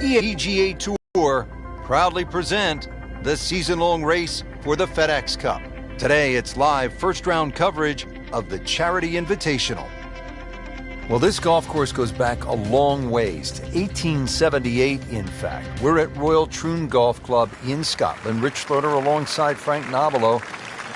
PGA Tour proudly present the season-long race for the FedEx Cup. Today, it's live first-round coverage of the Charity Invitational. Well, this golf course goes back a long ways, to 1878, in fact. We're at Royal Troon Golf Club in Scotland. Rich Schroeder alongside Frank Nobilo.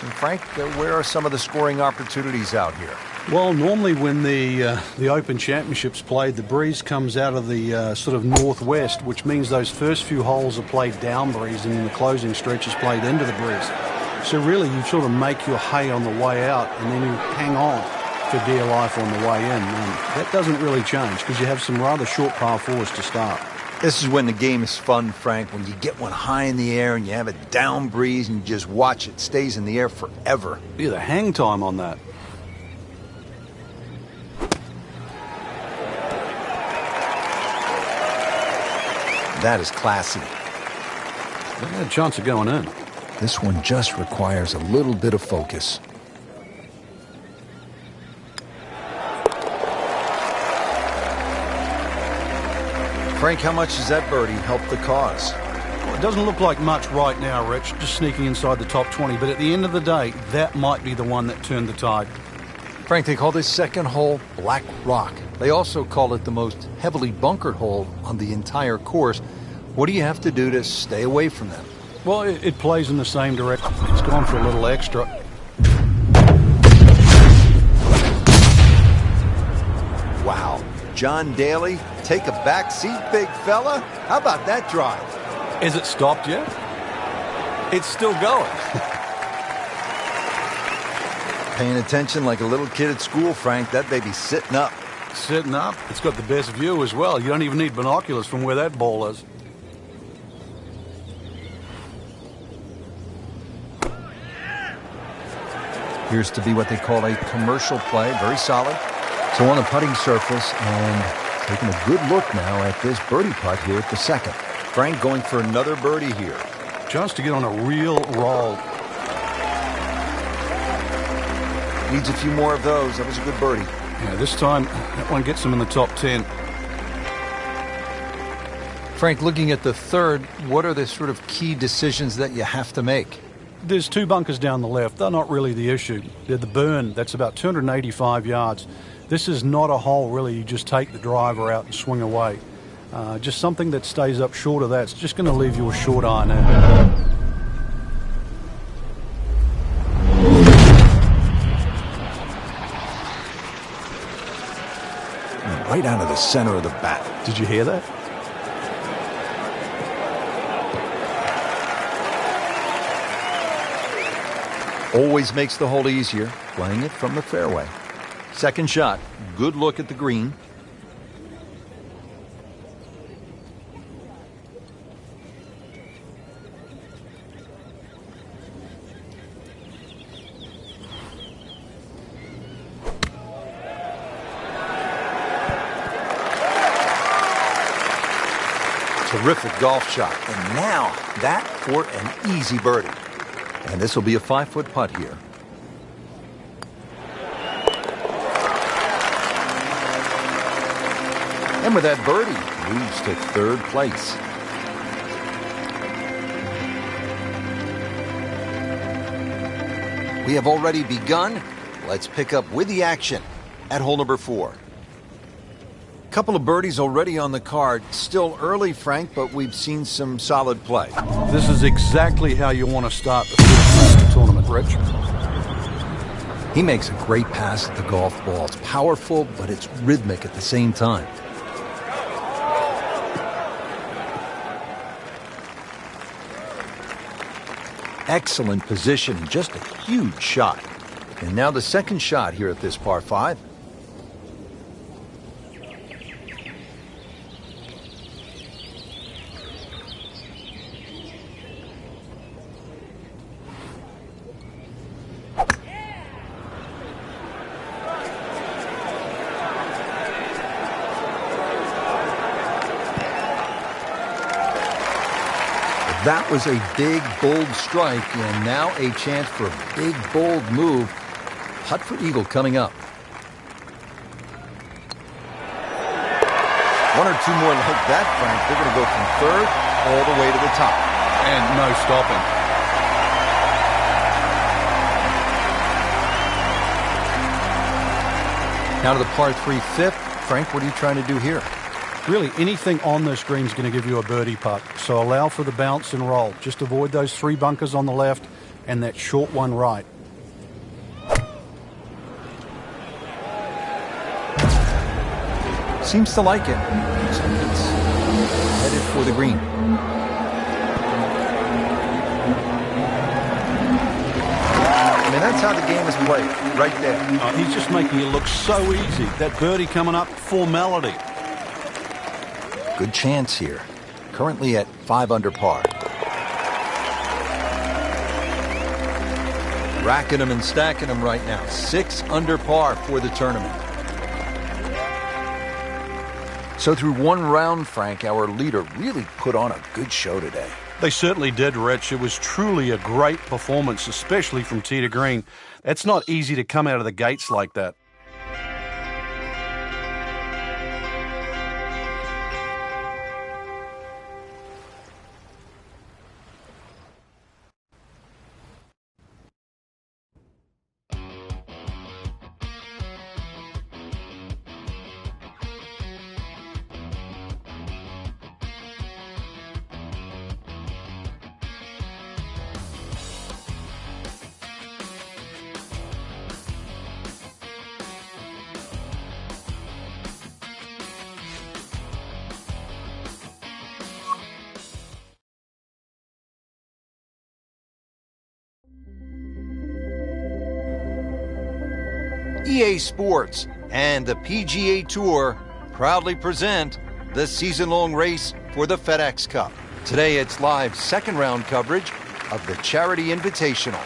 And Frank, where are some of the scoring opportunities out here? Well, normally when the Open Championships played, the breeze comes out of the sort of northwest, which means those first few holes are played down breeze and the closing stretch is played into the breeze. So really you sort of make your hay on the way out and then you hang on for dear life on the way in. And that doesn't really change because you have some rather short par fours to start. This is when the game is fun, Frank, when you get one high in the air and you have a down breeze and you just watch it stays in the air forever. Yeah, the hang time on that. That is classy. They had a chance of going in. This one just requires a little bit of focus. Frank, how much does that birdie help the cause? Well, it doesn't look like much right now, Rich, just sneaking inside the top 20. But at the end of the day, that might be the one that turned the tide. Frank, they call this second hole Black Rock. They also call it the most heavily bunkered hole on the entire course. What do you have to do to stay away from them? Well, it plays in the same direction. It's gone for a little extra. Wow. John Daly, take a back seat, big fella. How about that drive? Is it stopped yet? It's still going. Paying attention like a little kid at school, Frank. That baby's sitting up. Sitting up. It's got the best view as well. You don't even need binoculars from where that ball is. Appears to be what they call a commercial play. Very solid. So on the putting surface and taking a good look now at this birdie putt here at the second. Frank going for another birdie here. Just to get on a real roll. Needs a few more of those. That was a good birdie. Yeah, this time that one gets him in the top 10. Frank, looking at the third, what are the sort of key decisions that you have to make? There's two bunkers down the left. They're not really the issue. They're the burn. That's about 285 yards. This is not a hole, really. You just take the driver out and swing away. Just something that stays up short of that. It's just going to leave you a short iron in. Right out of the center of the bat. Did you hear that? Always makes the hole easier, playing it from the fairway. Second shot, good look at the green. Terrific golf shot. And now that for an easy birdie. And this will be a 5-foot putt here. And with that birdie, moves to third place. We have already begun. Let's pick up with the action at hole number 4. Couple of birdies already on the card. Still early, Frank, but we've seen some solid play. This is exactly how you want to start the first tournament, Rich. He makes a great pass at the golf ball. It's powerful, but it's rhythmic at the same time. Excellent position, just a huge shot. And now the second shot here at this par 5. That was a big, bold strike, and now a chance for a big, bold move. Putt for eagle coming up. One or two more like that, Frank, they're going to go from third all the way to the top. And no stopping. Now to the par 3 fifth. Frank, what are you trying to do here? Really, anything on this green is going to give you a birdie putt. So allow for the bounce and roll. Just avoid those 3 bunkers on the left and that short one right. Seems to like it. So it's headed for the green. I mean, that's how the game is played, right there. He's just making it look so easy. That birdie coming up, formality. Good chance here. Currently at 5 under par. Racking them and stacking them right now. 6 under par for the tournament. So through one round, Frank, our leader really put on a good show today. They certainly did, Rich. It was truly a great performance, especially from tee to green. It's not easy to come out of the gates like that. EA Sports and the PGA Tour proudly present the season-long race for the FedEx Cup. Today it's live second round coverage of the Charity Invitational.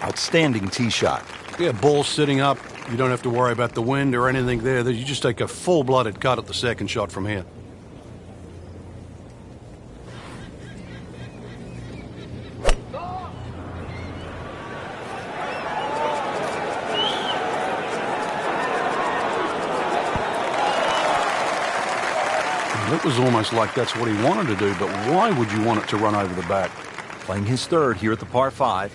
Outstanding tee shot. Yeah, ball sitting up. You don't have to worry about the wind or anything there. You just take a full-blooded cut at the second shot from here. It was almost like that's what he wanted to do, but why would you want it to run over the back? Playing his third here at the par 5.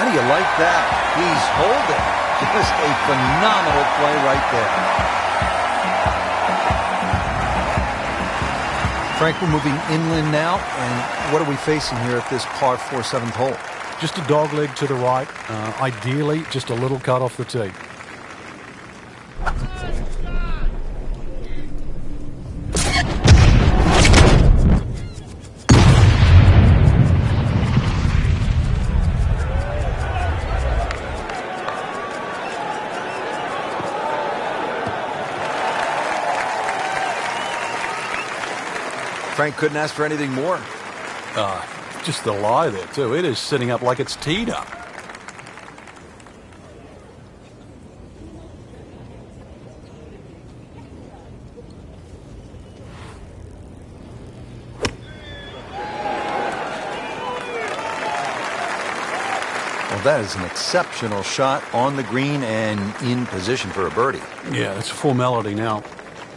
You like that? He's holding. Just a phenomenal play right there. Frank, we're moving inland now, and what are we facing here at this par 4 7th hole? Just a dog leg to the right. Ideally, just a little cut off the tee. Frank couldn't ask for anything more. Just the lie there, too. It is sitting up like it's teed up. Well, that is an exceptional shot on the green and in position for a birdie. Yeah, it's a formality now.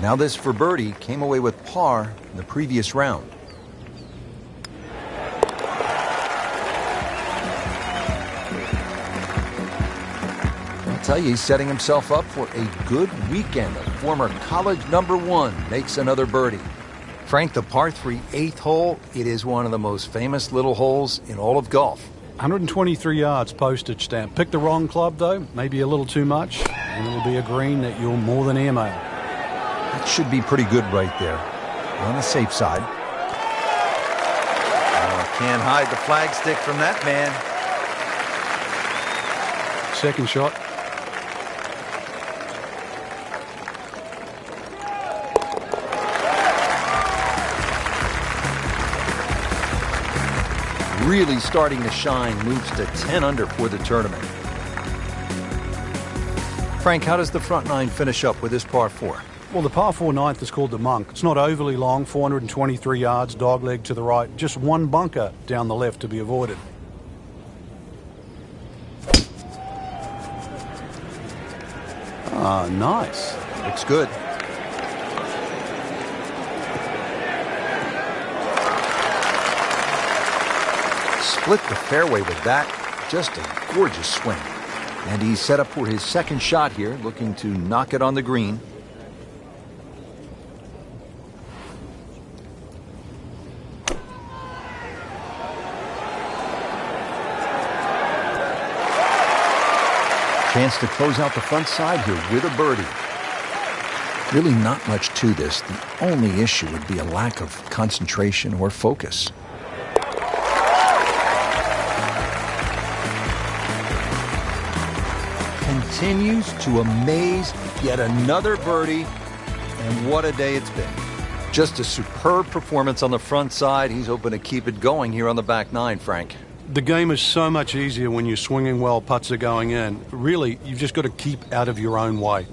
Now this for birdie came away with par in the previous round. tell you, he's setting himself up for a good weekend. A former college #1 makes another birdie. Frank, the par 3 8th hole, it is one of the most famous little holes in all of golf. 123 yards postage stamp. Pick the wrong club, though, maybe a little too much, and it'll be a green that you'll more than airmail. That should be pretty good right there. On the safe side. Oh, can't hide the flagstick from that man. Second shot. Really starting to shine, moves to 10 under for the tournament. Frank, how does the front nine finish up with this par 4? Well, the par 4 ninth is called the Monk. It's not overly long, 423 yards, dogleg to the right. Just one bunker down the left to be avoided. Ah, nice. Looks good. Split the fairway with that. Just a gorgeous swing. And he's set up for his second shot here, looking to knock it on the green. Chance to close out the front side here with a birdie. Really not much to this. The only issue would be a lack of concentration or focus. Continues to amaze. Yet another birdie. And what a day it's been. Just a superb performance on the front side. He's hoping to keep it going here on the back nine, Frank. The game is so much easier when you're swinging well, putts are going in. Really, you've just got to keep out of your own way.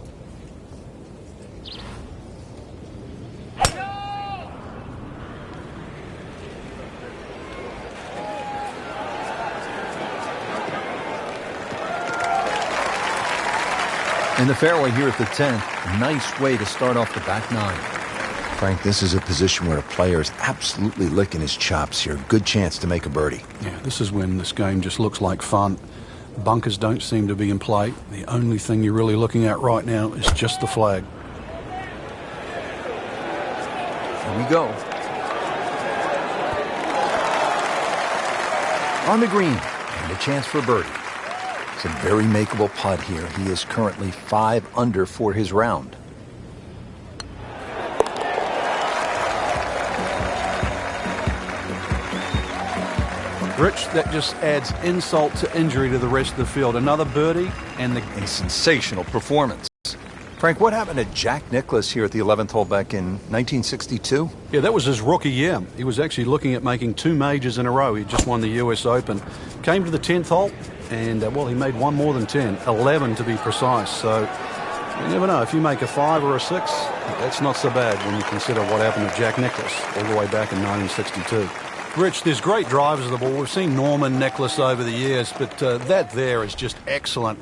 In the fairway here at the 10th, a nice way to start off the back nine. Frank, this is a position where a player is absolutely licking his chops here. Good chance to make a birdie. Yeah, this is when this game just looks like fun. Bunkers don't seem to be in play. The only thing you're really looking at right now is just the flag. Here we go. On the green, and a chance for a birdie. It's a very makeable putt here. He is currently 5 under for his round. Rich, that just adds insult to injury to the rest of the field. Another birdie and a sensational performance. Frank, what happened to Jack Nicklaus here at the 11th hole back in 1962? Yeah, that was his rookie year. He was actually looking at making 2 majors in a row. He just won the US Open. Came to the 10th hole, and, well, he made one more than 10. 11 to be precise. So you never know. If you make a 5 or a 6, that's not so bad when you consider what happened to Jack Nicklaus all the way back in 1962. Rich, there's great drivers of the ball. We've seen Norman Nicklaus over the years, but that there is just excellent.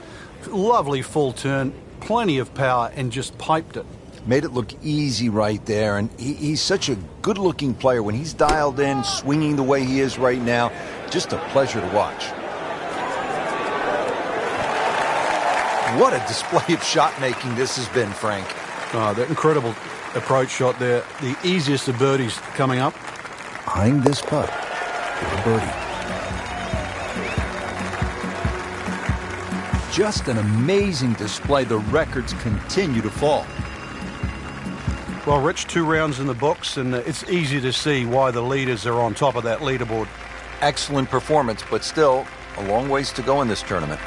Lovely full turn, plenty of power, and just piped it. Made it look easy right there, and he's such a good-looking player. When he's dialed in, swinging the way he is right now, just a pleasure to watch. What a display of shot-making this has been, Frank. Oh, that incredible approach shot there. The easiest of birdies coming up. Eyeing this putt for a birdie. Just an amazing display. The records continue to fall. Well, Rich, 2 rounds in the books, and it's easy to see why the leaders are on top of that leaderboard. Excellent performance, but still a long ways to go in this tournament.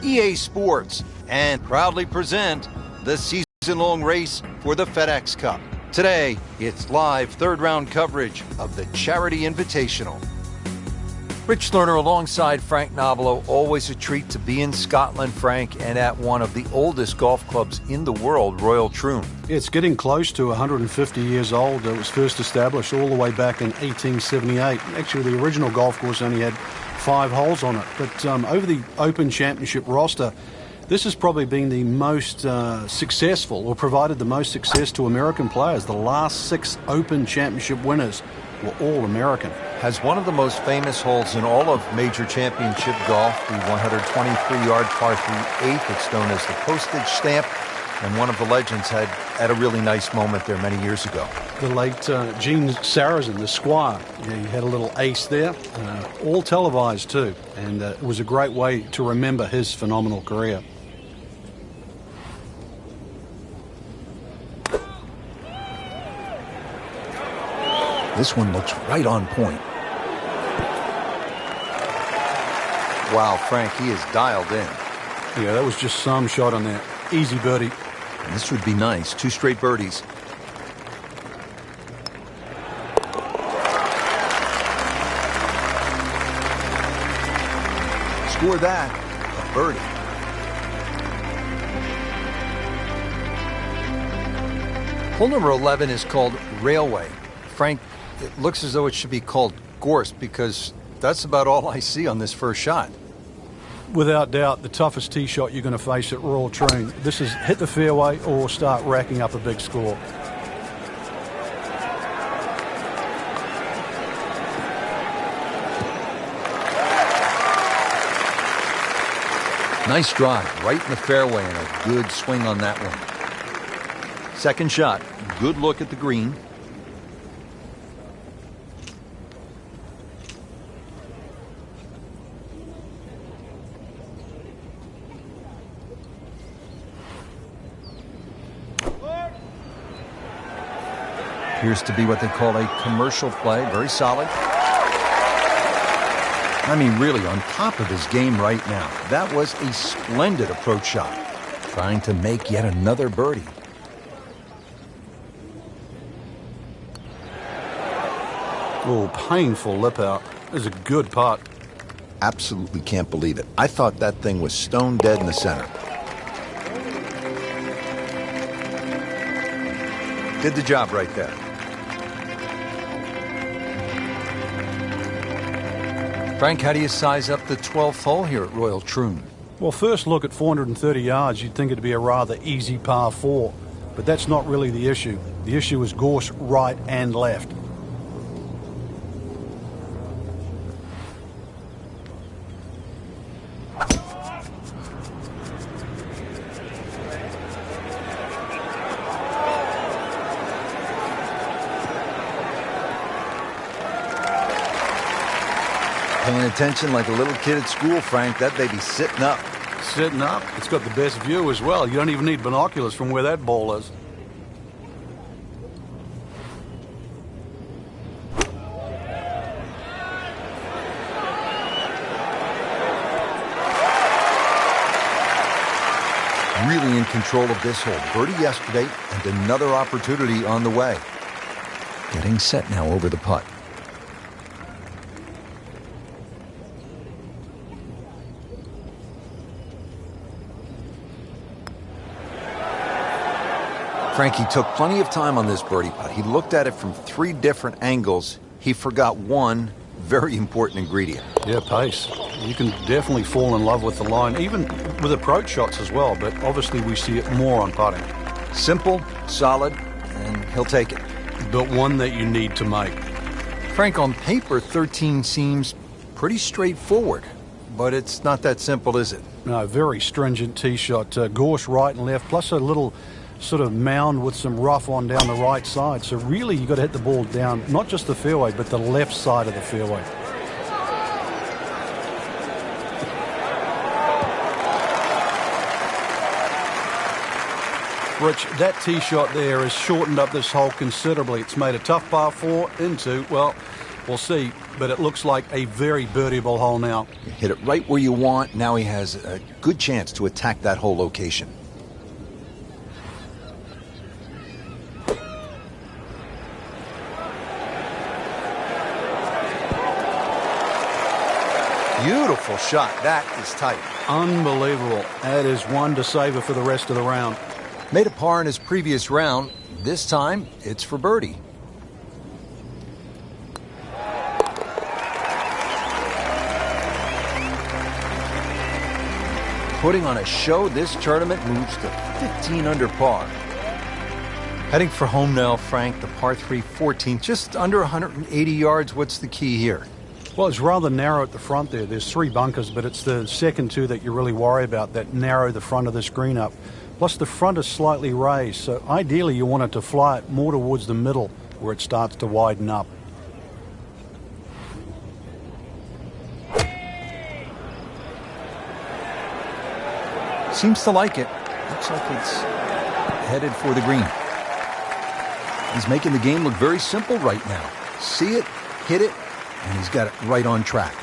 EA Sports, and proudly present the season-long race for the FedEx Cup. Today, it's live third-round coverage of the Charity Invitational. Rich Lerner alongside Frank Nobilo. Always a treat to be in Scotland, Frank, and at one of the oldest golf clubs in the world, Royal Troon. It's getting close to 150 years old. It was first established all the way back in 1878. Actually, the original golf course only had 5 holes on it. But over the Open Championship roster, this has probably been the most successful, or provided the most success to American players. The last 6 Open Championship winners were all American. Has one of the most famous holes in all of major championship golf, the 123-yard par 3/8. It's known as the postage stamp, and one of the legends had a really nice moment there many years ago. The late Gene Sarazen, the Squire, he had a little ace there, all televised too, and it was a great way to remember his phenomenal career. This one looks right on point. Wow, Frank, he is dialed in. Yeah, that was just some shot on that. Easy birdie. And this would be nice. 2 straight birdies. Score that. A birdie. Hole number 11 is called Railway. Frank, it looks as though it should be called Gorse because that's about all I see on this first shot. Without doubt, the toughest tee shot you're going to face at Royal Troon. This is hit the fairway or start racking up a big score. Nice drive, right in the fairway, and a good swing on that one. Second shot, good look at the green. Appears to be what they call a commercial play. Very solid. I mean, really on top of his game right now. That was a splendid approach shot. Trying to make yet another birdie. Oh, painful lip out. This is a good putt. Absolutely can't believe it. I thought that thing was stone dead in the center. Did the job right there. Frank, how do you size up the 12th hole here at Royal Troon? Well, first look at 430 yards, you'd think it'd be a rather easy par 4. But that's not really the issue. The issue is gorse right and left. Paying attention like a little kid at school, Frank. That baby's sitting up. Sitting up? It's got the best view as well. You don't even need binoculars from where that ball is. Really in control of this hole. Birdie yesterday and another opportunity on the way. Getting set now over the putt. Frankie took plenty of time on this birdie putt. He looked at it from 3 different angles. He forgot one very important ingredient. Yeah, pace. You can definitely fall in love with the line, even with approach shots as well, but obviously we see it more on putting. Simple, solid, and he'll take it. But one that you need to make. Frank, on paper, 13 seems pretty straightforward, but it's not that simple, is it? No, very stringent tee shot. Gorse right and left, plus a little sort of mound with some rough on down the right side. So really you've got to hit the ball down, not just the fairway, but the left side of the fairway. Rich, that tee shot there has shortened up this hole considerably. It's made a tough par 4 into, well, we'll see. but it looks like a very birdieable hole now. You hit it right where you want. Now he has a good chance to attack that whole location. Beautiful shot. That is tight. Unbelievable. That is one to savor for the rest of the round. Made a par in his previous round. This time, it's for birdie. Putting on a show, this tournament moves to 15 under par. Heading for home now, Frank, the par 3 14, just under 180 yards. What's the key here? Well, it's rather narrow at the front there. There's 3 bunkers, but it's the second 2 that you really worry about that narrow the front of this green up. Plus, the front is slightly raised, so ideally you want it to fly it more towards the middle where it starts to widen up. Seems to like it. Looks like it's headed for the green. He's making the game look very simple right now. See it, hit it, and he's got it right on track.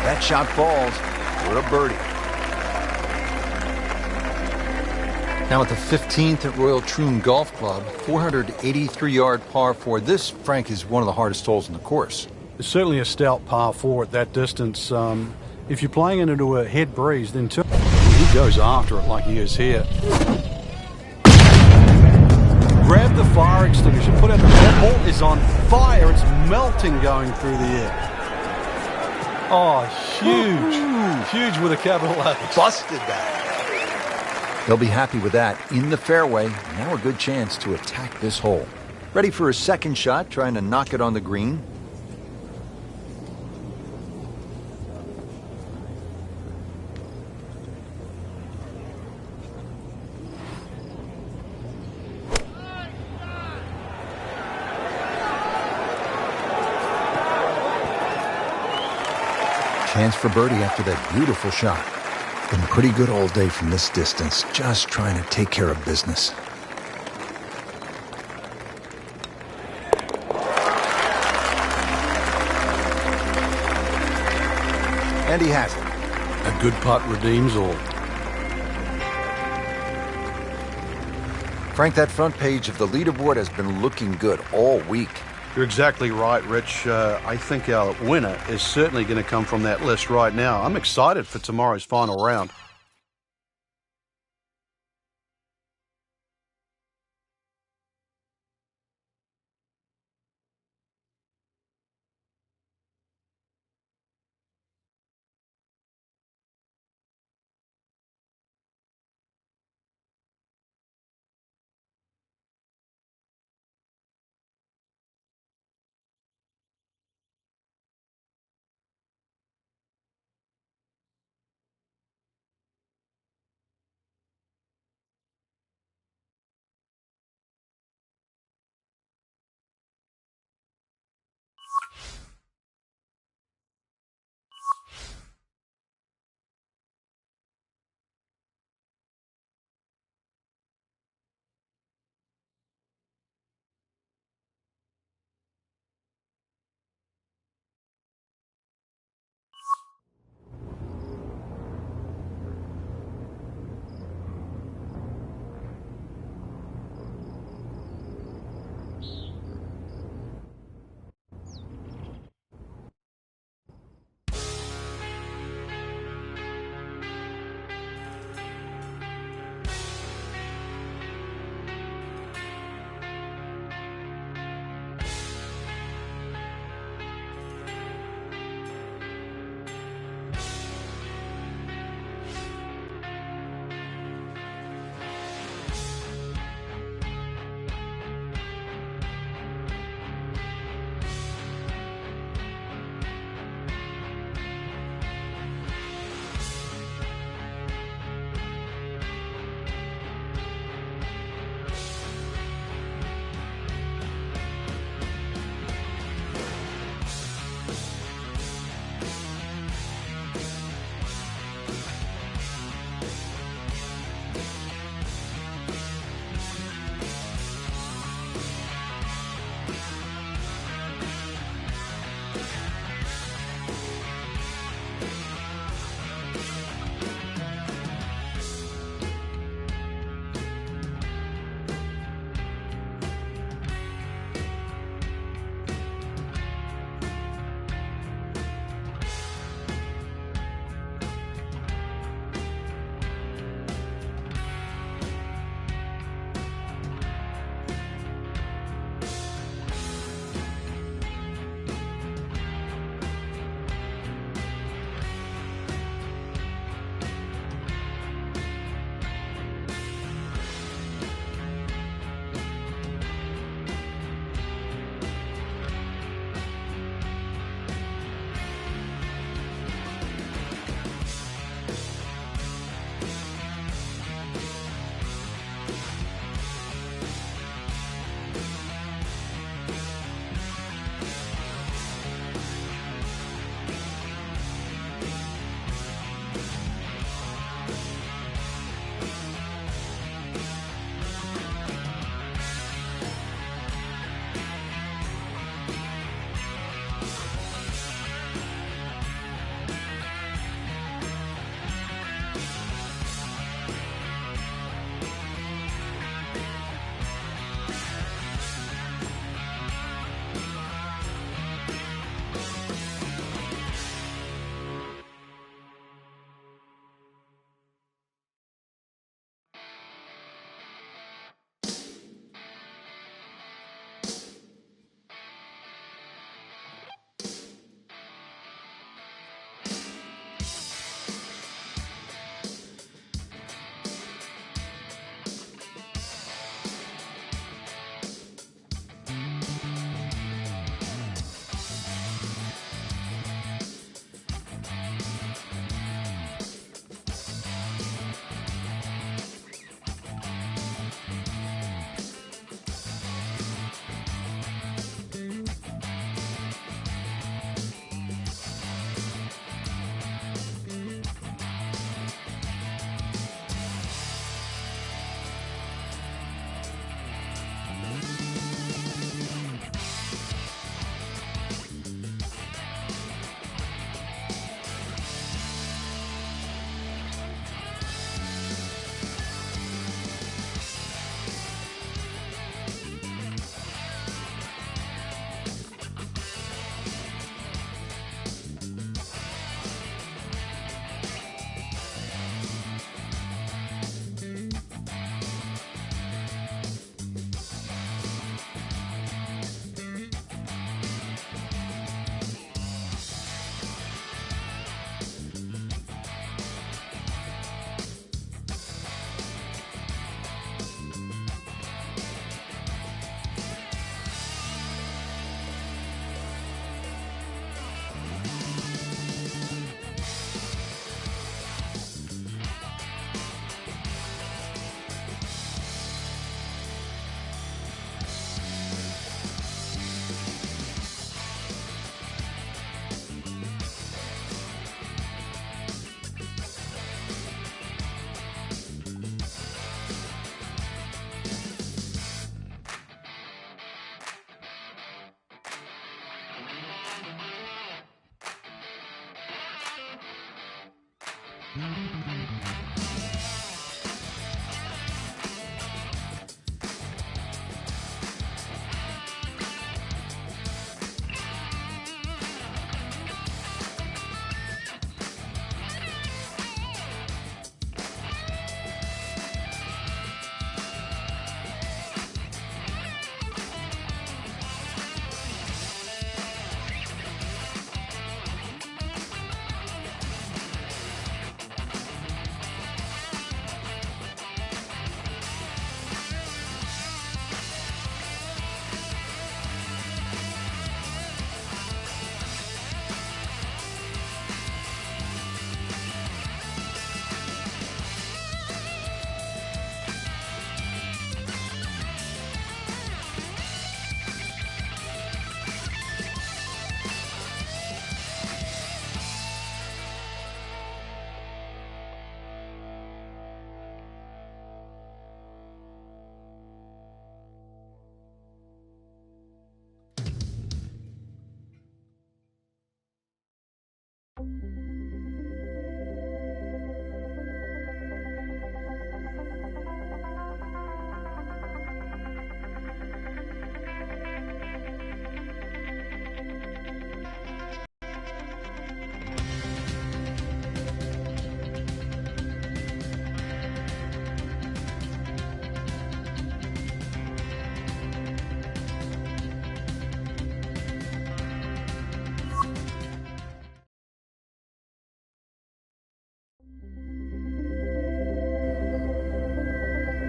That shot falls for a birdie. Now at the 15th at Royal Troon Golf Club, 483-yard par 4. This, Frank, is one of the hardest holes in the course. It's certainly a stout par 4 at that distance. If you're playing it into a head breeze, then he goes after it like he is here. Grab the fire extinguisher. Put out that ball is on fire. It's melting going through the air. Oh, huge. Huge with a capital H. Busted that. They'll be happy with that. In the fairway, now a good chance to attack this hole. Ready for a second shot, trying to knock it on the green. Chance for birdie after that beautiful shot. Been pretty good all day from this distance, just trying to take care of business. And he has it. A good putt redeems all. Frank, that front page of the leaderboard has been looking good all week. You're exactly right, Rich. I think our winner is certainly going to come from that list right now. I'm excited for tomorrow's final round.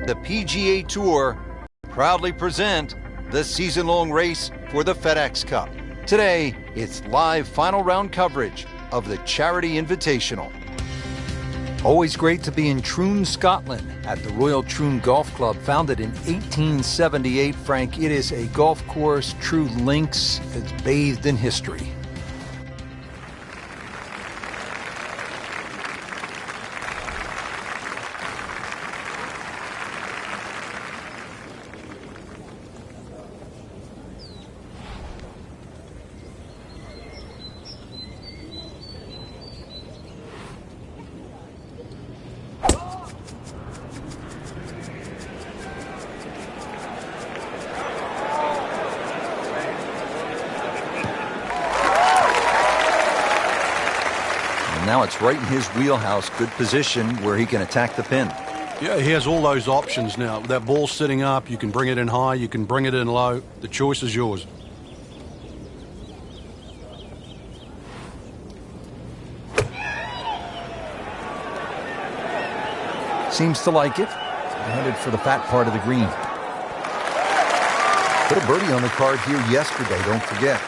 The PGA Tour proudly present the season-long race for the FedEx Cup. Today, it's live final round coverage of the Charity Invitational. Always great to be in Troon, Scotland, at the Royal Troon Golf Club, founded in 1878. Frank, it is a golf course, true links. It's bathed in history. Now it's right in his wheelhouse, good position where he can attack the pin. Yeah, he has all those options now. That ball's sitting up, you can bring it in high, you can bring it in low. The choice is yours. Seems to like it. Headed for the fat part of the green. Put a birdie on the card here yesterday, don't forget.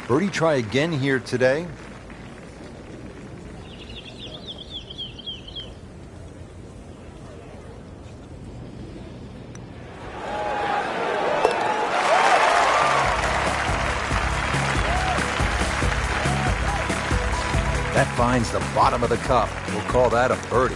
Birdie try again here today. That finds the bottom of the cup. We'll call that a birdie.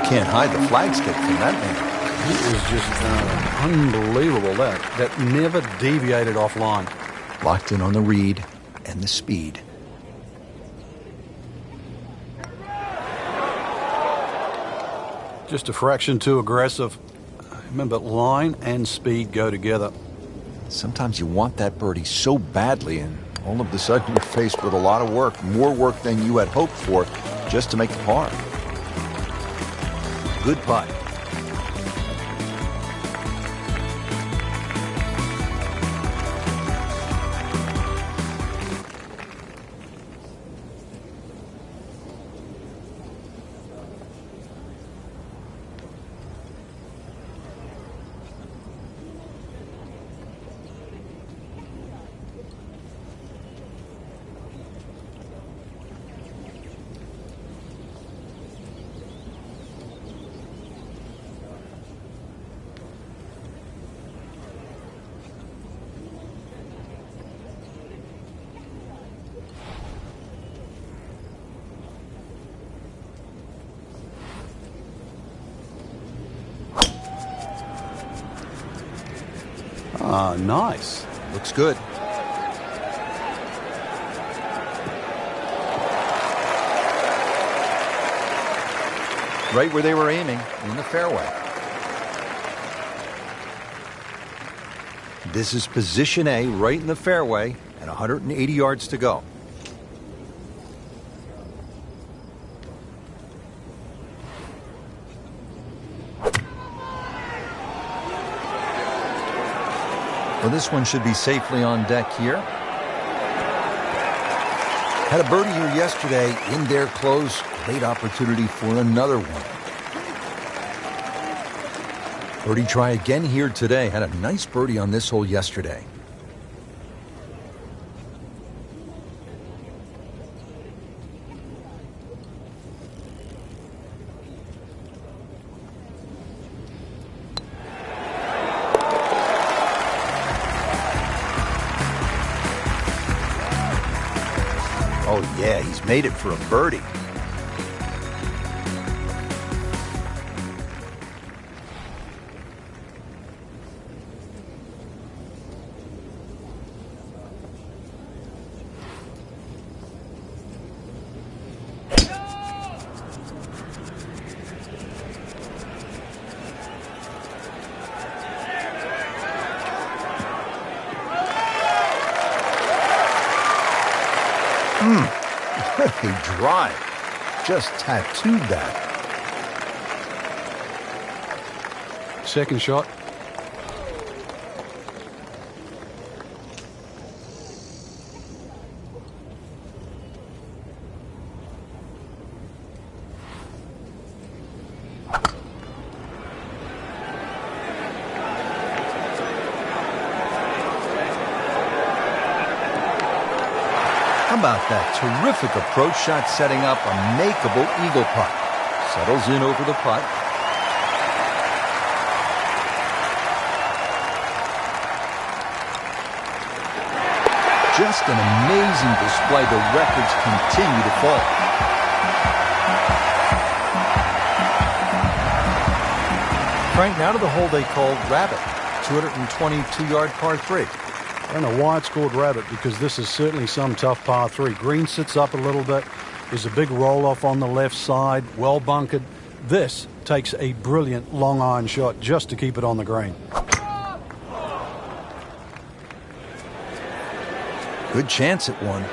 Can't hide the flagstick from that man. It is just unbelievable that never deviated offline. Locked in on the read and the speed. Just a fraction too aggressive. Remember, line and speed go together. Sometimes you want that birdie so badly, and all of a sudden you're faced with a lot of work, more work than you had hoped for, just to make the par. Good putt. Nice. Looks good. Right where they were aiming, in the fairway. This is position A, right in the fairway, and 180 yards to go. Well, this one should be safely on deck here. Had a birdie here yesterday in their close. Great opportunity for another one. Birdie try again here today. Had a nice birdie on this hole yesterday. Oh, yeah, he's made it for a birdie. What a drive. Just tattooed that. Second shot. How about that terrific approach shot setting up a makeable eagle putt? Settles in over the putt. Just an amazing display. The records continue to fall. Frank, now to the hole they called Rabbit. 222-yard par 3. I don't know why it's called Rabbit, because this is certainly some tough par 3. Green sits up a little bit. There's a big roll-off on the left side, well bunkered. This takes a brilliant long iron shot just to keep it on the green. Good chance at one.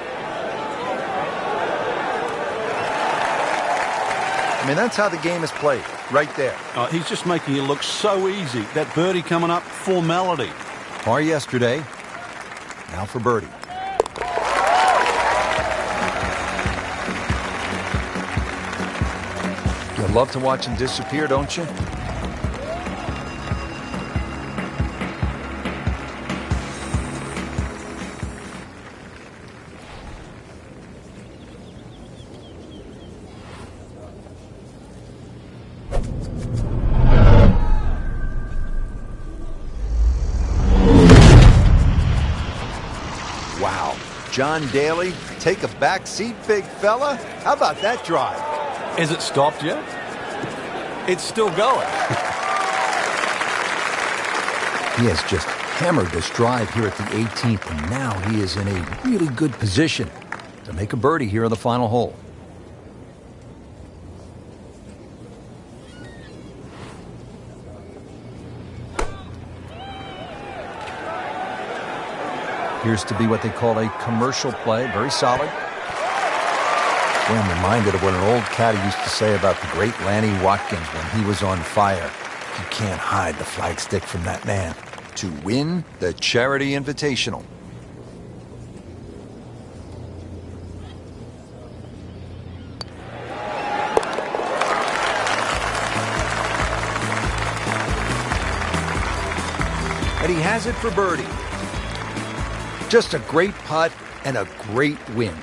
I mean, that's how the game is played, right there. He's just making it look so easy. That birdie coming up, formality. Par yesterday, now for birdie. You love to watch him disappear, don't you? Wow. John Daly, take a back seat, big fella. How about that drive? Is it stopped yet? It's still going. He has just hammered this drive here at the 18th, and now he is in a really good position to make a birdie here on the final hole. Appears to be what they call a commercial play. Very solid. Well, I'm reminded of what an old caddy used to say about the great Lanny Watkins when he was on fire. You can't hide the flagstick from that man. To win the Charity Invitational. And he has it for birdie. Just a great putt and a great win.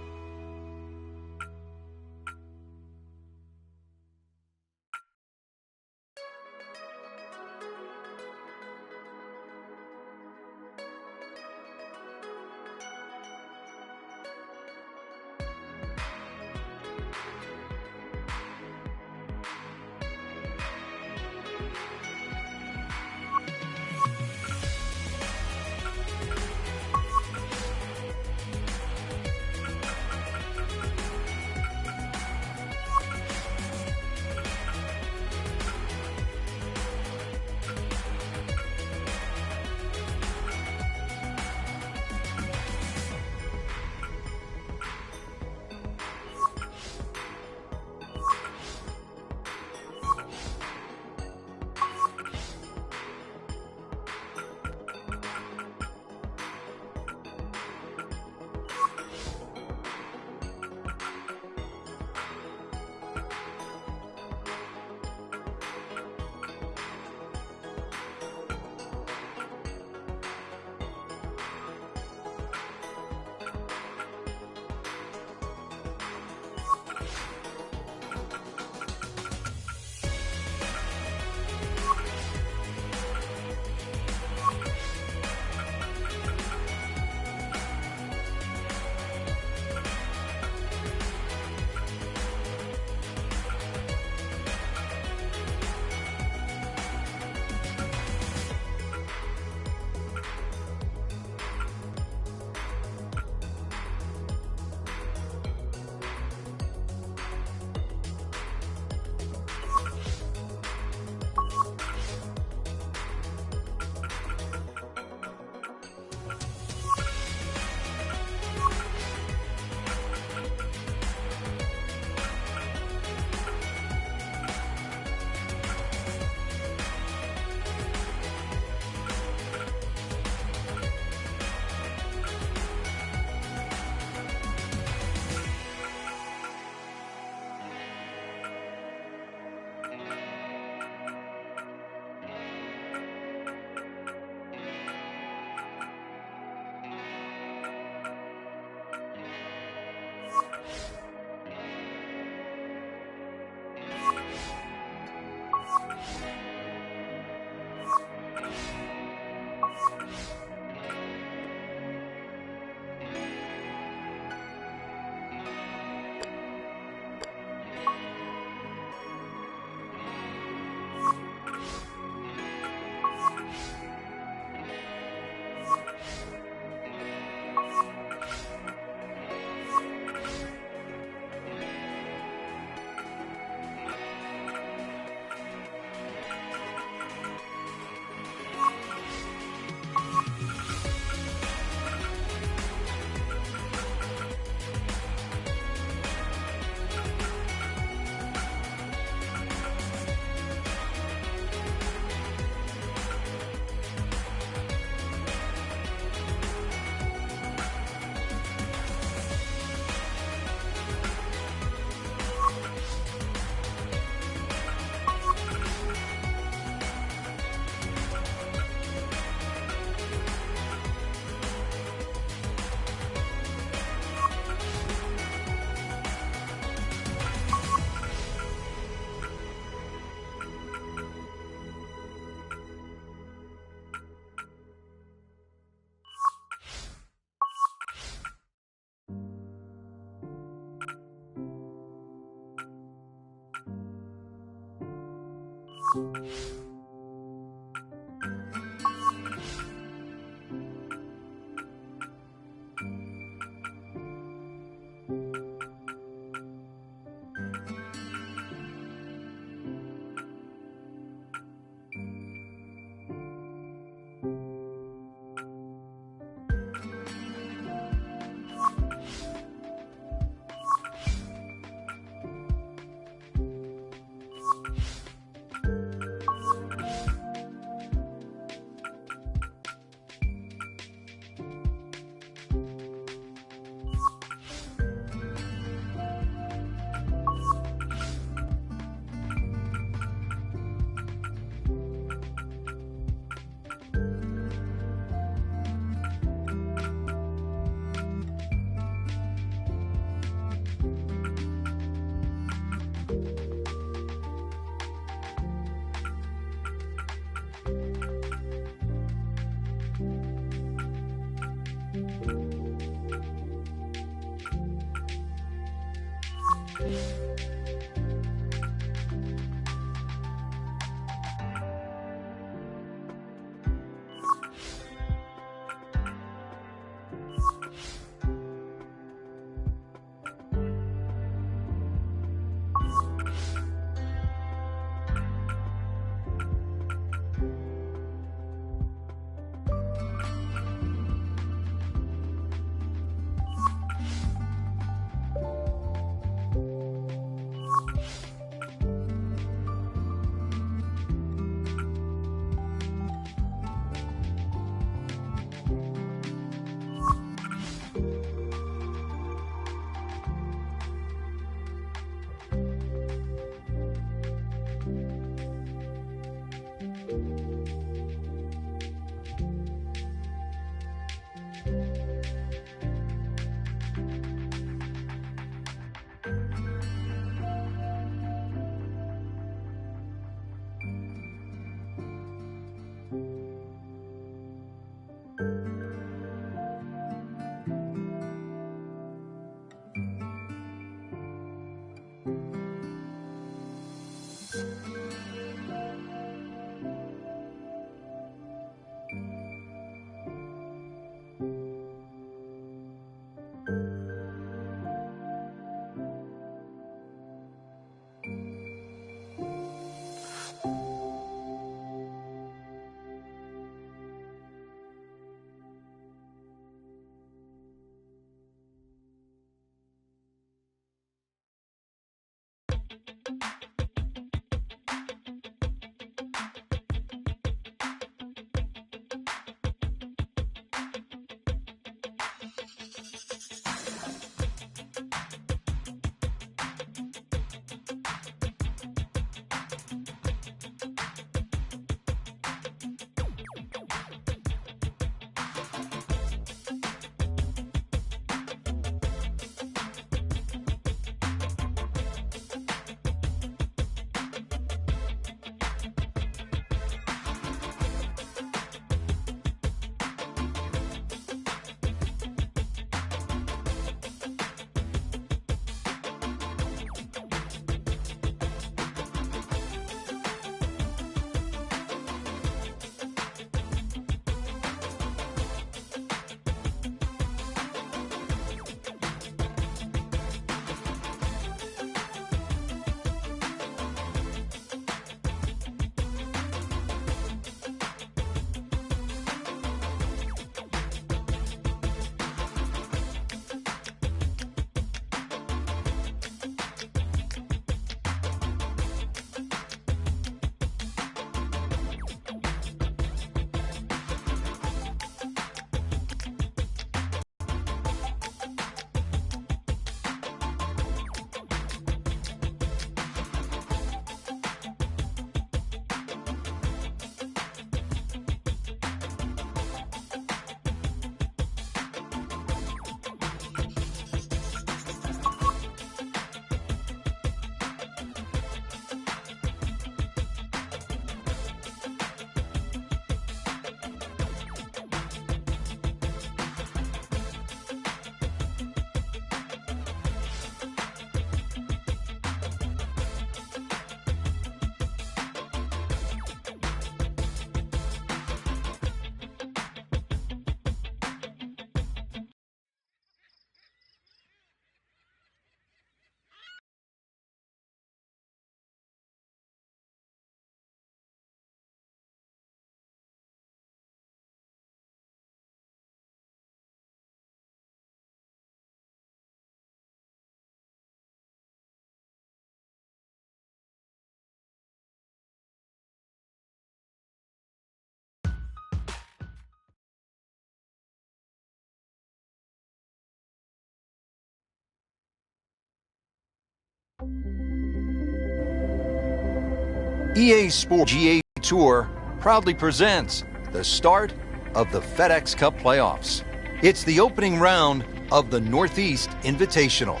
EA Sports GA Tour proudly presents the start of the FedEx Cup playoffs. It's the opening round of the Northeast Invitational.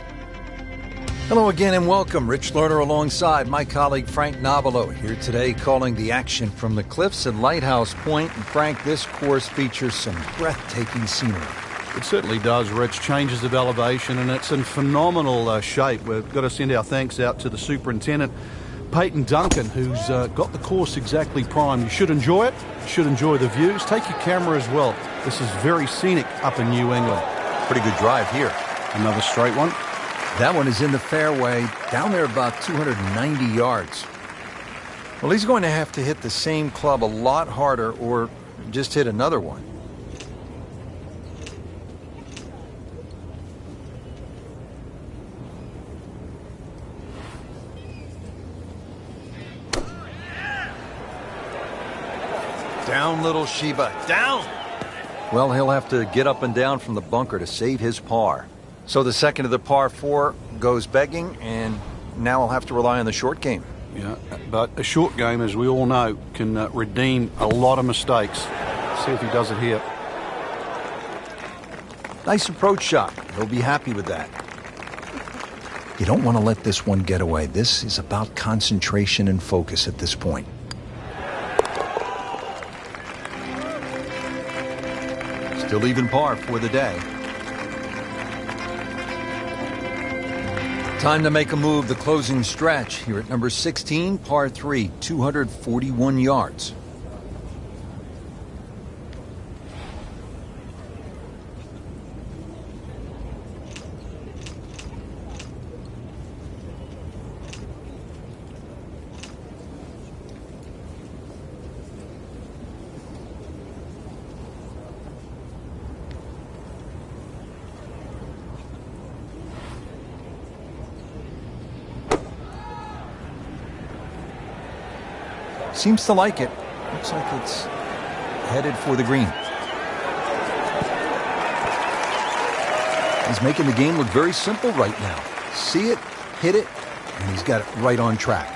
Hello again and welcome. Rich Lerner alongside my colleague Frank Novelo here today calling the action from the cliffs at Lighthouse Point. And Frank, this course features some breathtaking scenery. It certainly does, Rich. Changes of elevation, and it's in phenomenal shape. We've got to send our thanks out to the superintendent, Peyton Duncan, who's got the course exactly primed. You should enjoy it. You should enjoy the views. Take your camera as well. This is very scenic up in New England. Pretty good drive here. Another straight one. That one is in the fairway, down there about 290 yards. Well, he's going to have to hit the same club a lot harder or just hit another one. Down, little Sheba, down! Well, he'll have to get up and down from the bunker to save his par. So the second of the par 4 goes begging, and now he'll have to rely on the short game. Yeah, but a short game, as we all know, can redeem a lot of mistakes. See if he does it here. Nice approach shot. He'll be happy with that. You don't want to let this one get away. This is about concentration and focus at this point. Still even par for the day. Time to make a move, the closing stretch here at number 16, par 3, 241 yards. Seems to like it. Looks like it's headed for the green. He's making the game look very simple right now. See it, hit it, and he's got it right on track.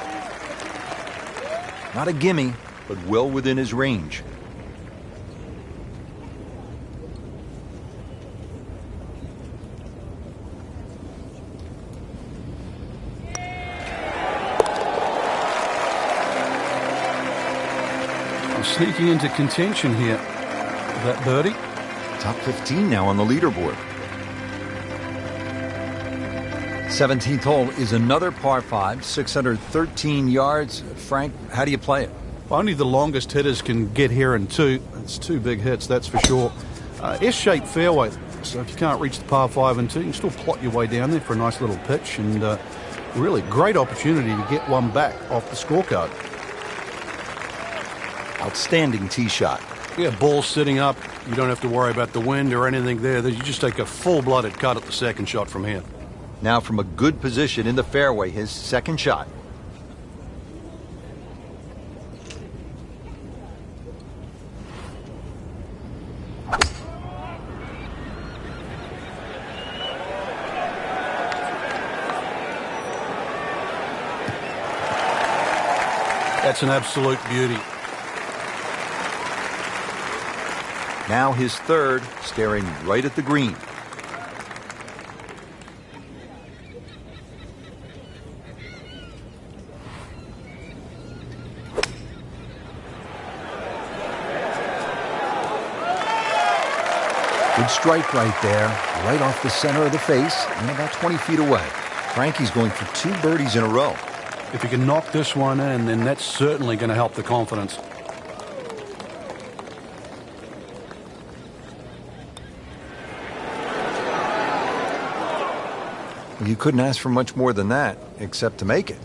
Not a gimme, but well within his range. Sneaking into contention here, that birdie. Top 15 now on the leaderboard. 17th hole is another par 5, 613 yards. Frank, how do you play it? Only the longest hitters can get here in 2. It's 2 big hits, that's for sure. S-shaped fairway, so if you can't reach the par 5 and 2, you can still plot your way down there for a nice little pitch, and really great opportunity to get one back off the scorecard. Outstanding tee shot. Yeah, ball sitting up. You don't have to worry about the wind or anything there. You just take a full-blooded cut at the second shot from here. Now from a good position in the fairway, his second shot. That's an absolute beauty. Now his third, staring right at the green. Good strike right there, right off the center of the face and about 20 feet away. Frankie's going for 2 birdies in a row. If he can knock this one in, then that's certainly going to help the confidence. You couldn't ask for much more than that, except to make it.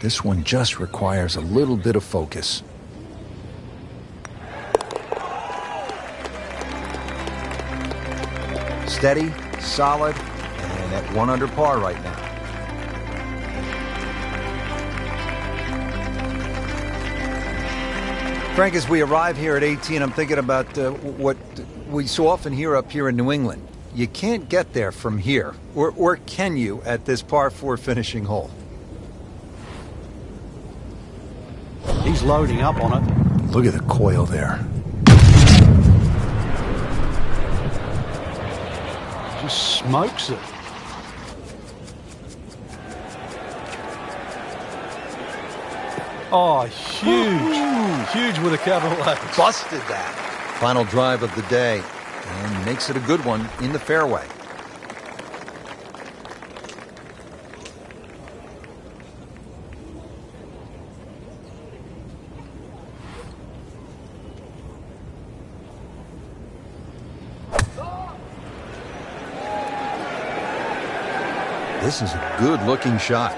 This one just requires a little bit of focus. Steady, solid, and at 1 under par right now. Frank, as we arrive here at 18, I'm thinking about what we so often hear up here in New England. You can't get there from here, or can you at this par 4 finishing hole? loading up on it. Look at the coil there. Just smokes it. Oh, huge. Huge with a capital H. Busted that. Final drive of the day, and makes it a good one in the fairway. This is a good-looking shot.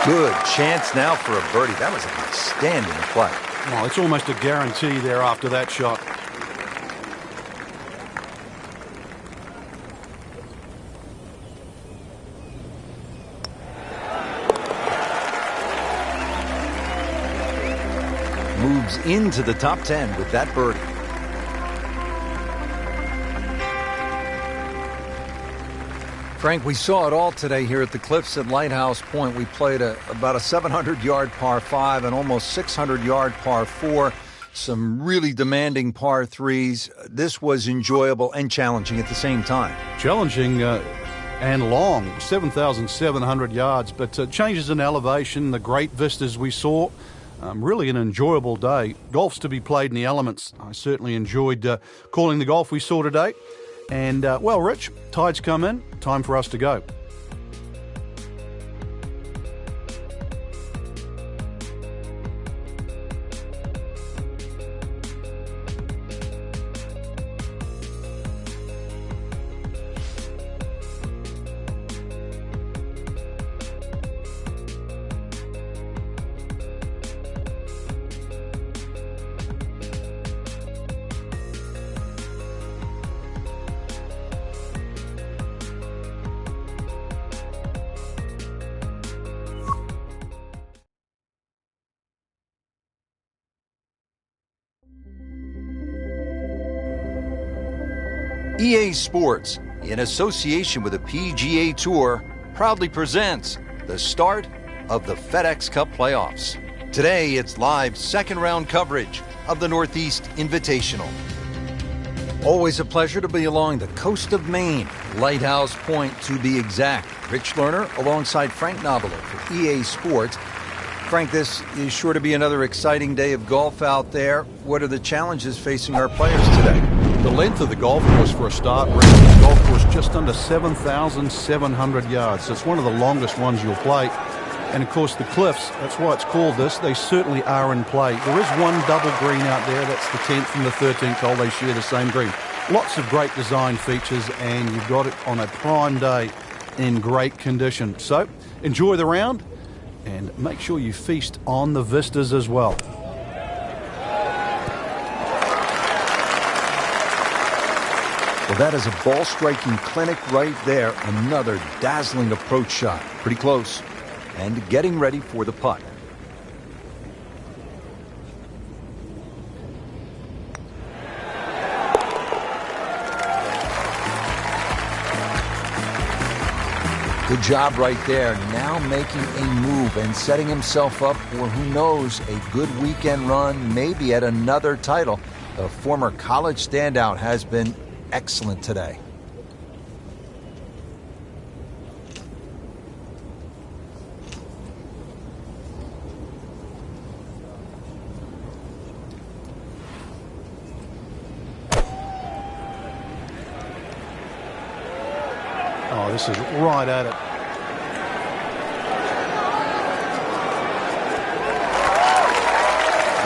Good chance now for a birdie. That was an outstanding play. Well, it's almost a guarantee there after that shot. Moves into the top 10 with that birdie. Frank, we saw it all today here at the Cliffs at Lighthouse Point. We played about a 700-yard par 5 and almost 600-yard par 4. Some really demanding par 3s. This was enjoyable and challenging at the same time. Challenging and long, 7,700 yards, but changes in elevation, the great vistas we saw. Really an enjoyable day. Golf's to be played in the elements. I certainly enjoyed calling the golf we saw today. And, well, Rich, tide's come in. Time for us to go. EA Sports, in association with the PGA Tour, proudly presents the start of the FedEx Cup playoffs. Today, it's live second-round coverage of the Northeast Invitational. Always a pleasure to be along the coast of Maine, Lighthouse Point to be exact. Rich Lerner alongside Frank Nobilo for EA Sports. Frank, this is sure to be another exciting day of golf out there. What are the challenges facing our players today? The length of the golf course for a start, Rick, the golf course just under 7,700 yards. So it's one of the longest ones you'll play. And, of course, the Cliffs, that's why it's called this, they certainly are in play. There is one double green out there. That's the 10th and the 13th hole. They share the same green. Lots of great design features, and you've got it on a prime day in great condition. So enjoy the round and make sure you feast on the vistas as well. Well, that is a ball-striking clinic right there. Another dazzling approach shot. Pretty close. And getting ready for the putt. Good job right there. Now making a move and setting himself up for, who knows, a good weekend run, maybe at another title. The former college standout has been excellent today. Oh, this is right at it.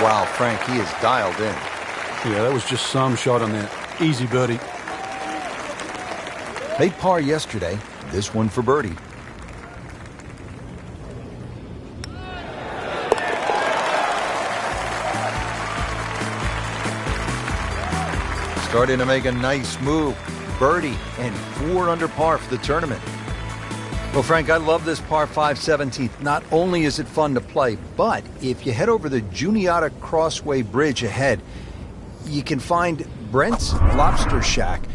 Wow, Frank, he is dialed in. Yeah, that was just some shot on that. Easy birdie. Made par yesterday. This one for birdie. Starting to make a nice move. Birdie and 4 under par for the tournament. Well, Frank, I love this par 5 17th. Not only is it fun to play, but if you head over the Juniata Crossway Bridge ahead, you can find Brent's Lobster Shack,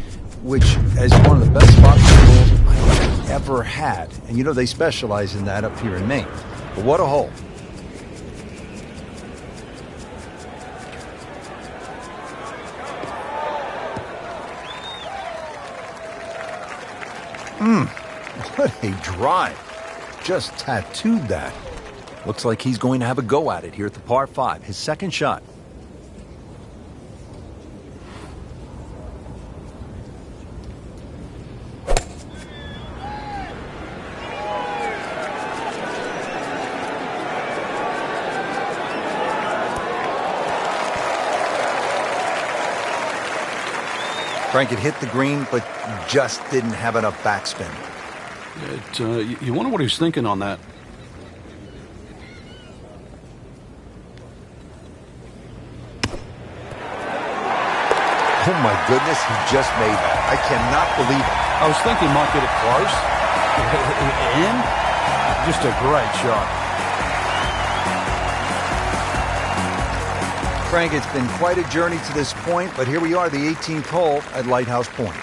which is one of the best lobster rolls I've ever had. And you know they specialize in that up here in Maine. But what a hole. What a drive. Just tattooed that. Looks like he's going to have a go at it here at the par 5, his second shot. Frank had hit the green, but just didn't have enough backspin. You wonder what he was thinking on that. Oh my goodness, he just made that. I cannot believe it. I was thinking he might get it close. And just a great shot. Frank, it's been quite a journey to this point, but here we are, the 18th hole at Lighthouse Point.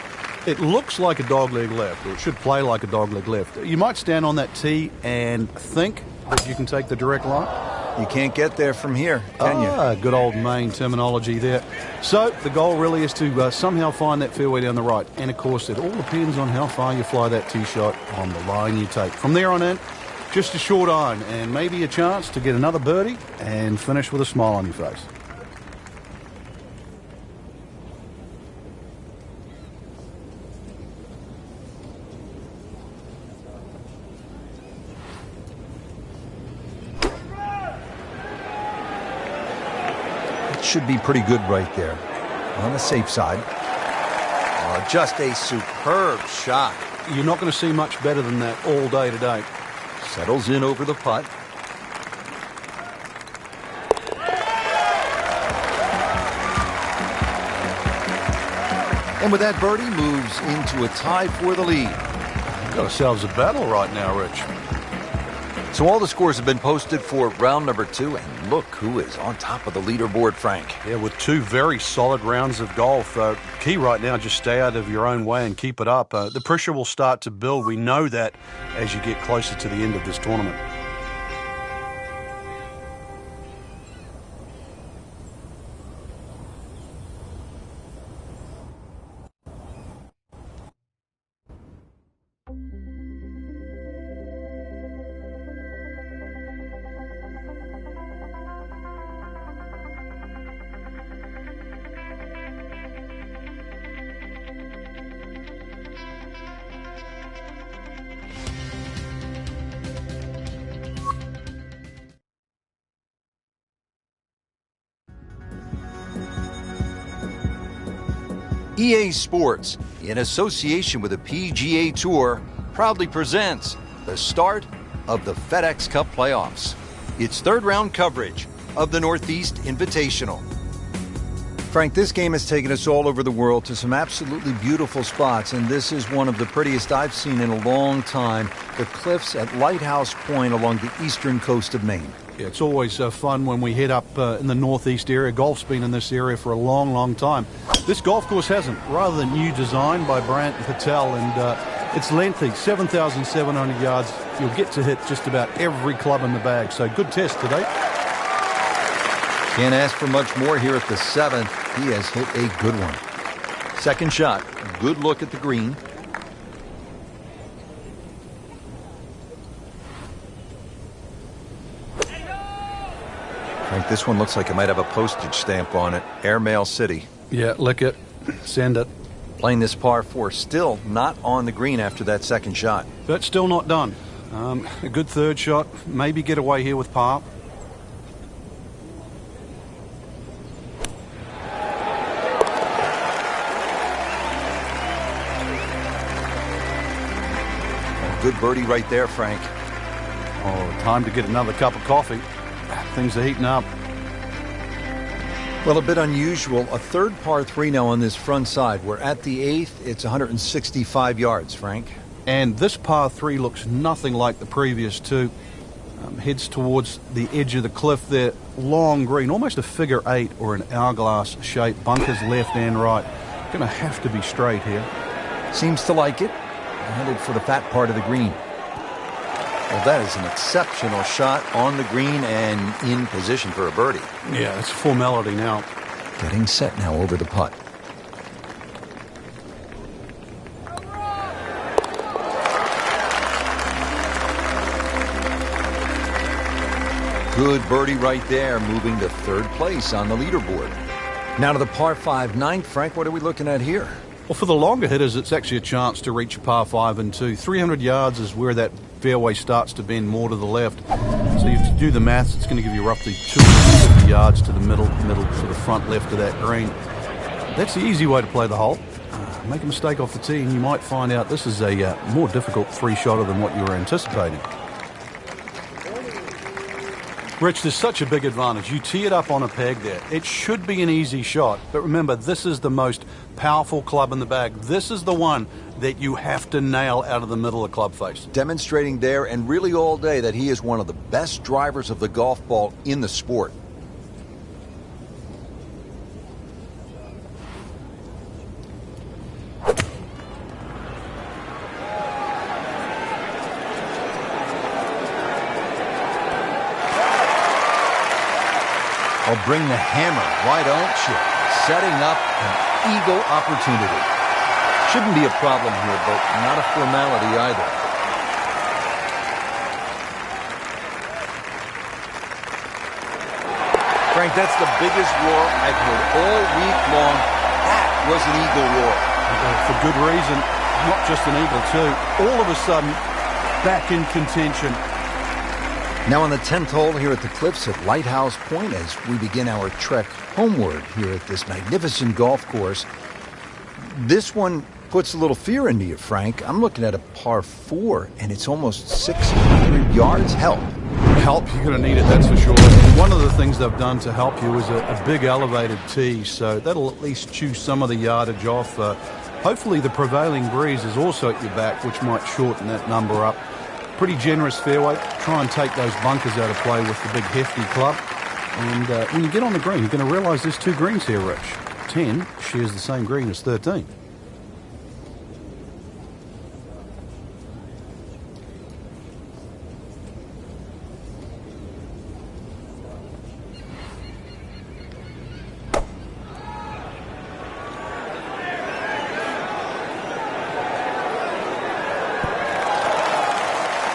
It looks like a dogleg left, or it should play like a dogleg left. You might stand on that tee and think that you can take the direct line. You can't get there from here, can you? Good old Maine terminology there. So the goal really is to somehow find that fairway down the right. And, of course, it all depends on how far you fly that tee shot on the line you take. From there on in, just a short iron and maybe a chance to get another birdie and finish with a smile on your face. Should be pretty good right there. On the safe side. Just a superb shot. You're not going to see much better than that all day today. Settles in over the putt. And with that birdie, moves into a tie for the lead. We've got ourselves a battle right now, Rich. So all the scores have been posted for round number 2, and look who is on top of the leaderboard, Frank. Yeah, with 2 very solid rounds of golf. Key right now, just stay out of your own way and keep it up. The pressure will start to build. We know that as you get closer to the end of this tournament. EA Sports, in association with the PGA Tour, proudly presents the start of the FedEx Cup playoffs. It's third round coverage of the Northeast Invitational. Frank, this game has taken us all over the world to some absolutely beautiful spots, and this is one of the prettiest I've seen in a long time, the cliffs at Lighthouse Point along the eastern coast of Maine. Yeah, it's always fun when we head up in the northeast area. Golf's been in this area for a long, long time. This golf course hasn't. Rather new design by Brant Patel, and it's lengthy, 7,700 yards. You'll get to hit just about every club in the bag. So good test today. Can't ask for much more here at the 7th. He has hit a good one. Second shot, good look at the green. Frank, this one looks like it might have a postage stamp on it. Airmail City. Yeah, lick it. Send it. Playing this par 4, still not on the green after that second shot. But still not done. A good third shot. Maybe get away here with par. Good birdie right there, Frank. Oh, time to get another cup of coffee. Things are heating up. Well, a bit unusual. A third par 3 now on this front side. We're at the 8th. It's 165 yards, Frank. And this par 3 looks nothing like the previous two. Heads towards the edge of the cliff there. Long green, almost a figure 8 or an hourglass shape. Bunkers left and right. Going to have to be straight here. Seems to like it. Headed for the fat part of the green. Well, that is an exceptional shot on the green and in position for a birdie. Yeah, it's a formality now. Getting set now over the putt. Good birdie right there, moving to third place on the leaderboard. Now to the par 5 ninth. Frank, what are we looking at here? Well, for the longer hitters, it's actually a chance to reach a par 5 and 2. 300 yards is where that fairway starts to bend more to the left. So you have to do the maths. It's going to give you roughly 250 yards to the middle to the front left of that green. That's the easy way to play the hole. Make a mistake off the tee and you might find out this is a more difficult three-shotter than what you were anticipating. Rich, there's such a big advantage. You tee it up on a peg there. It should be an easy shot. But remember, this is the most powerful club in the bag. This is the one that you have to nail out of the middle of club face. Demonstrating there and really all day that he is one of the best drivers of the golf ball in the sport. I'll bring the hammer, why don't you? Setting up an eagle opportunity. Shouldn't be a problem here, but not a formality either. Frank, that's the biggest roar I've heard all week long. That was an eagle roar. For good reason, not just an eagle too. All of a sudden, back in contention. Now on the 10th hole here at the Cliffs at Lighthouse Point as we begin our trek homeward here at this magnificent golf course. This one puts a little fear into you, Frank. I'm looking at a par 4 and it's almost 600 yards. Help. Help, you're going to need it, that's for sure. And one of the things they've done to help you is a big elevated tee, so that'll at least chew some of the yardage off. Hopefully the prevailing breeze is also at your back, which might shorten that number up. Pretty generous fairway. Try and take those bunkers out of play with the big hefty club. And when you get on the green, you're going to realise there's two greens here, Rich. 10 shares the same green as 13.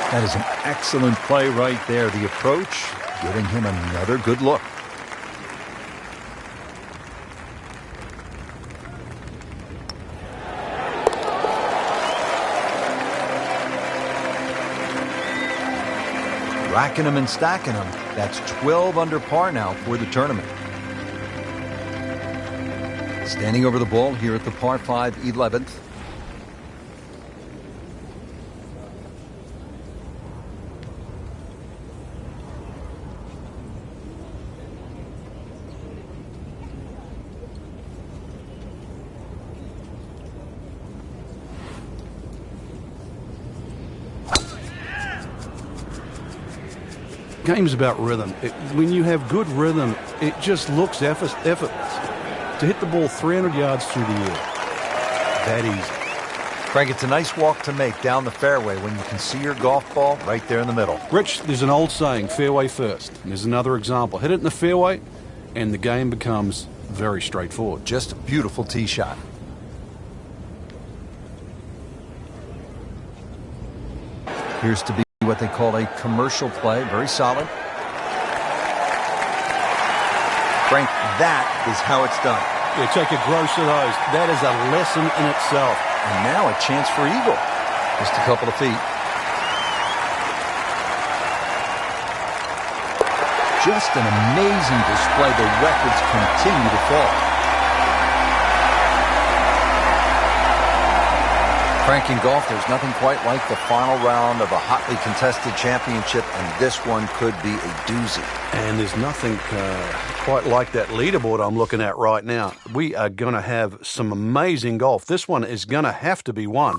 That is an excellent play right there. The approach, giving him another good look. Racking them and stacking them. That's 12 under par now for the tournament. Standing over the ball here at the par 5 11th. Game's about rhythm. When you have good rhythm, it just looks effortless. To hit the ball 300 yards through the air, that easy. Frank, it's a nice walk to make down the fairway when you can see your golf ball right there in the middle. Rich, there's an old saying, fairway first. And there's another example. Hit it in the fairway, and the game becomes very straightforward. Just a beautiful tee shot. Here's to be what they call a commercial play. Very solid. Frank, that is how it's done. Yeah, take a gross of those. That is a lesson in itself. And now a chance for eagle. Just a couple of feet. Just an amazing display. The records continue to fall. Frank, in golf, there's nothing quite like the final round of a hotly contested championship, and this one could be a doozy. And there's nothing quite like that leaderboard I'm looking at right now. We are going to have some amazing golf. This one is going to have to be won.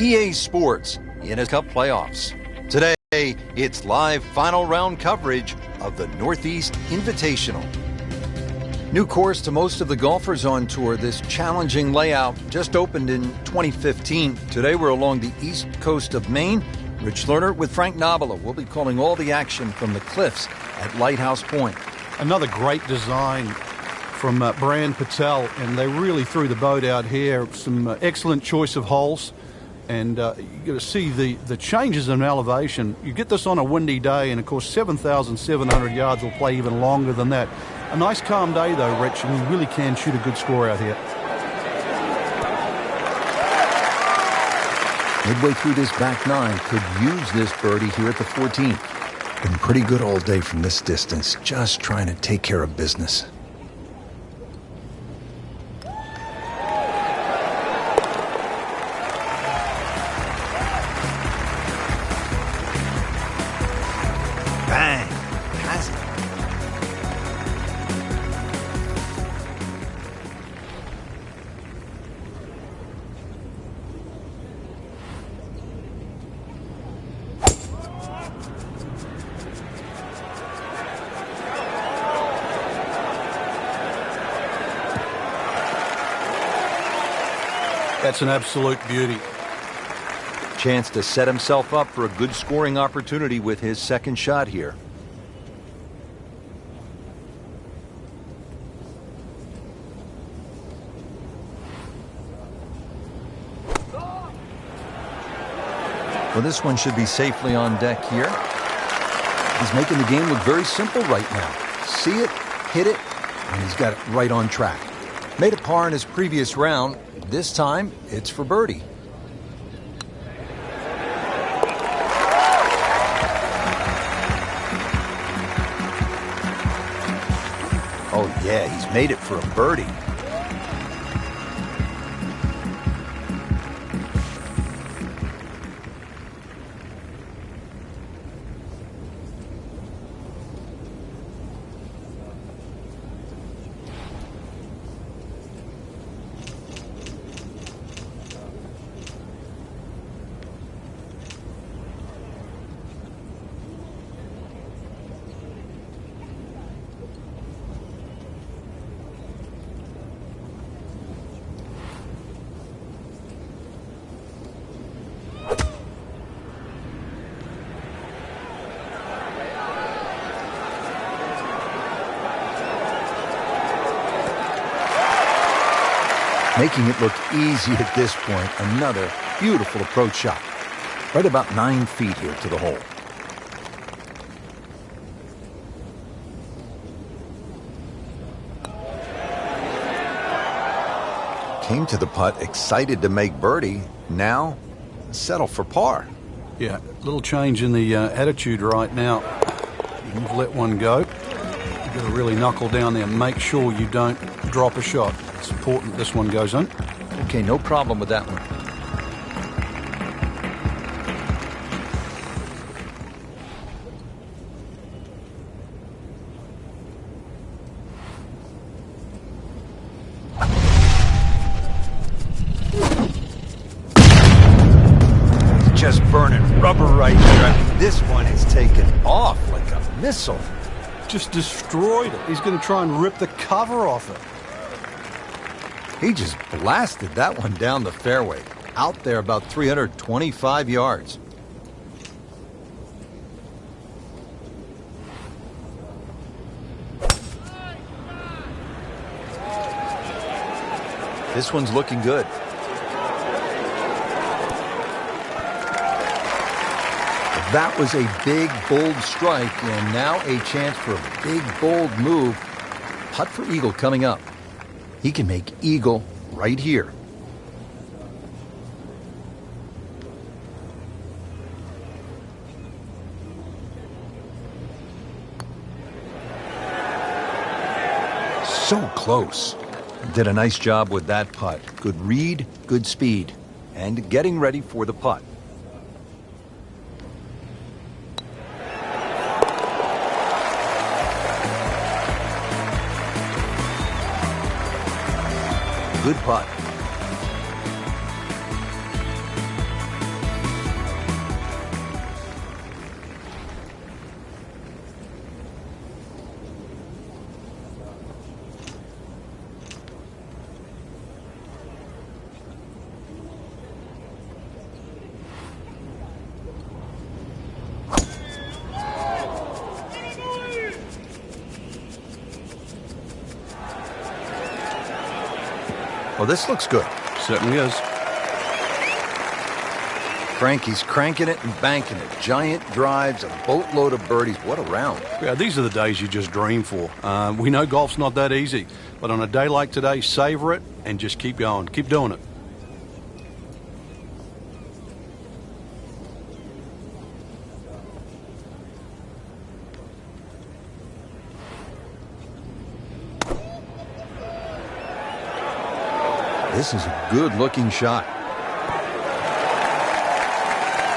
EA Sports in his Cup playoffs. Today, it's live final round coverage of the Northeast Invitational. New course to most of the golfers on tour, this challenging layout just opened in 2015. Today we're along the east coast of Maine. Rich Lerner with Frank Nobila will be calling all the action from the cliffs at Lighthouse Point. Another great design from Brand Patel, and they really threw the boat out here. Some excellent choice of holes, and you're going to see the changes in elevation. You get this on a windy day, and of course 7,700 yards will play even longer than that. A nice calm day though, Rich, and you really can shoot a good score out here. Midway through this back nine, could use this birdie here at the 14th. Been pretty good all day from this distance, just trying to take care of business. Bang! Has it. That's an absolute beauty. Chance to set himself up for a good scoring opportunity with his second shot here. Well, this one should be safely on deck here. He's making the game look very simple right now. See it, hit it, and he's got it right on track. Made a par in his previous round. This time, it's for birdie. Oh yeah, he's made it for a birdie. Making it look easy at this point. Another beautiful approach shot. Right about 9 feet here to the hole. Came to the putt excited to make birdie. Now, settle for par. Yeah, a little change in the attitude right now. You've let one go. You've got to really knuckle down there and make sure you don't drop a shot. It's important this one goes in. Okay, no problem with that one. Just burning rubber right there. This one is taken off like a missile. Just destroyed it. He's going to try and rip the cover off it. He just blasted that one down the fairway. Out there about 325 yards. This one's looking good. That was a big, bold strike, and now a chance for a big, bold move. Putt for eagle coming up. He can make eagle right here. So close. Did a nice job with that putt. Good read, good speed, and getting ready for the putt. Good putt. Well, this looks good. Certainly is. Frankie's cranking it and banking it. Giant drives, a boatload of birdies. What a round. Yeah, these are the days you just dream for. We know golf's not that easy, but on a day like today, savor it and just keep going. Keep doing it. This is a good-looking shot.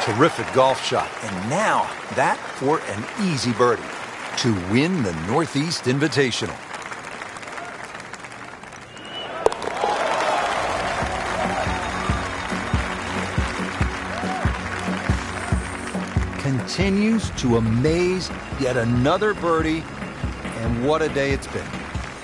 Terrific golf shot. And now, that for an easy birdie to win the Northeast Invitational. Continues to amaze. Yet another birdie. And what a day it's been.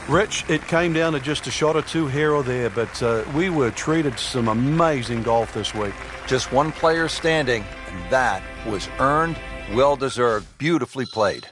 Rich, it came down to just a shot or two here or there, but we were treated to some amazing golf this week. Just one player standing, and that was earned, well-deserved, beautifully played.